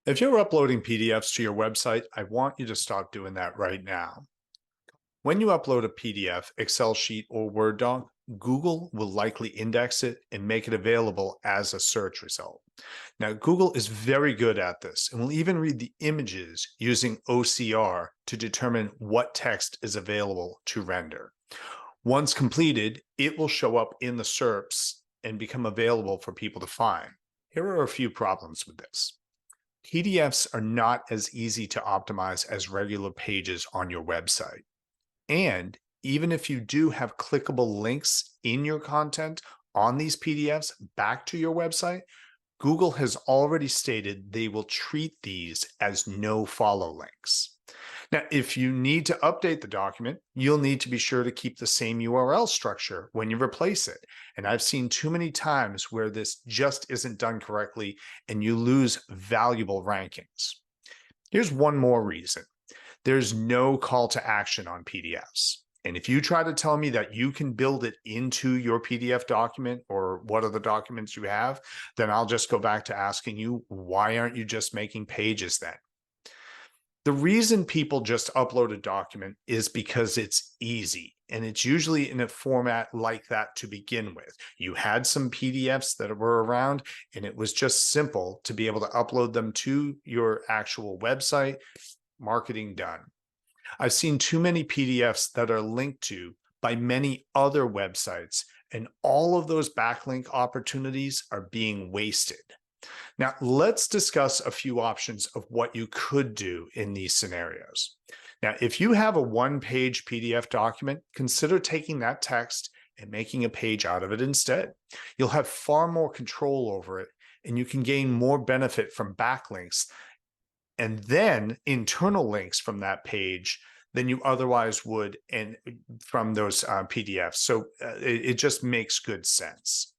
If you're uploading PDFs to your website, I want you to stop doing that right now. When you upload a PDF, Excel sheet, or Word doc, Google will likely index it and make it available as a search result. Now, Google is very good at this and will even read the images using OCR to determine what text is available to render. Once completed, it will show up in the SERPs and become available for people to find. Here are a few problems with this. PDFs are not as easy to optimize as regular pages on your website. And even if you do have clickable links in your content on these PDFs back to your website, Google has already stated they will treat these as no-follow links. Now, if you need to update the document, you'll need to be sure to keep the same URL structure when you replace it. And I've seen too many times where this just isn't done correctly and you lose valuable rankings. Here's one more reason. There's no call to action on PDFs. And if you try to tell me that you can build it into your PDF document or what other documents you have, then I'll just go back to asking you, why aren't you just making pages then? The reason people just upload a document is because it's easy, and it's usually in a format like that to begin with. You had some PDFs that were around, and it was just simple to be able to upload them to your actual website. Marketing done. I've seen too many PDFs that are linked to by many other websites, and all of those backlink opportunities are being wasted. Now, let's discuss a few options of what you could do in these scenarios. Now, if you have a one-page PDF document, consider taking that text and making a page out of it instead. You'll have far more control over it, and you can gain more benefit from backlinks and then internal links from that page than you otherwise would and from those PDFs. So it just makes good sense.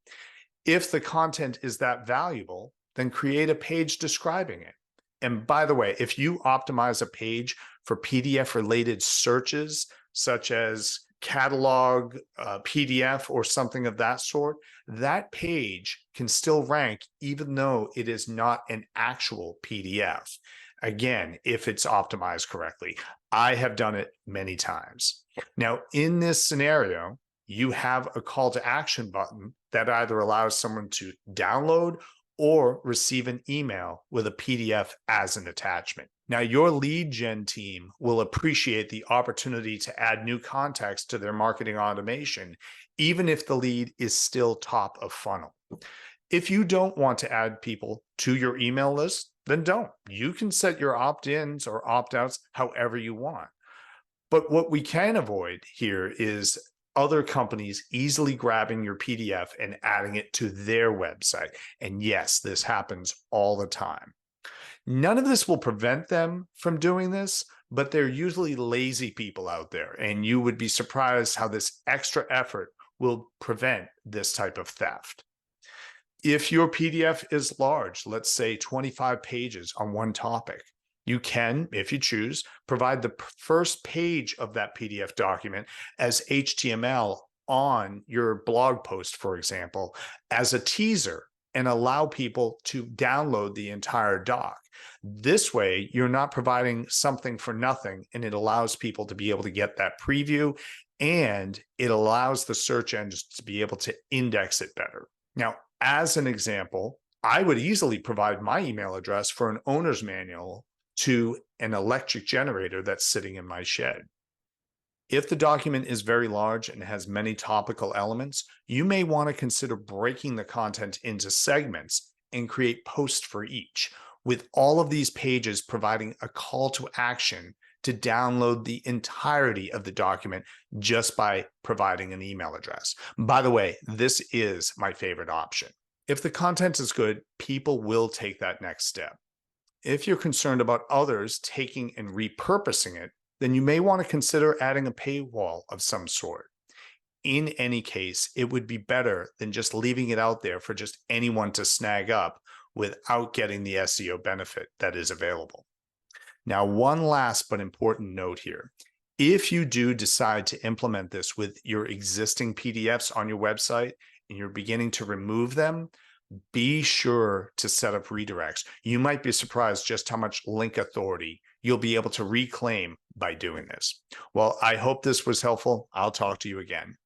If the content is that valuable, then create a page describing it. And by the way, if you optimize a page for PDF related searches, such as catalog, PDF, or something of that sort, that page can still rank even though it is not an actual PDF. Again, if it's optimized correctly. I have done it many times. Now, in this scenario, you have a call to action button that either allows someone to download or receive an email with a PDF as an attachment. Now, your lead gen team will appreciate the opportunity to add new context to their marketing automation, even if the lead is still top of funnel. If you don't want to add people to your email list, then don't. You can set your opt-ins or opt-outs however you want. But what we can avoid here is other companies easily grabbing your PDF and adding it to their website. And yes, this happens all the time. None of this will prevent them from doing this, but they're usually lazy people out there, and you would be surprised how this extra effort will prevent this type of theft. If your PDF is large, let's say 25 pages on one topic, you can, if you choose, provide the first page of that PDF document as HTML on your blog post, for example, as a teaser and allow people to download the entire doc. This way, you're not providing something for nothing, and it allows people to be able to get that preview, and it allows the search engines to be able to index it better. Now, as an example, I would easily provide my email address for an owner's manual to an electric generator that's sitting in my shed. If the document is very large and has many topical elements, you may want to consider breaking the content into segments and create posts for each, with all of these pages providing a call to action to download the entirety of the document just by providing an email address. By the way, this is my favorite option. If the content is good, people will take that next step. If you're concerned about others taking and repurposing it, then you may want to consider adding a paywall of some sort. In any case, it would be better than just leaving it out there for just anyone to snag up without getting the SEO benefit that is available. Now, one last but important note here. If you do decide to implement this with your existing PDFs on your website and you're beginning to remove them, Be sure to set up redirects. You might be surprised just how much link authority you'll be able to reclaim by doing this. Well, I hope this was helpful. I'll talk to you again.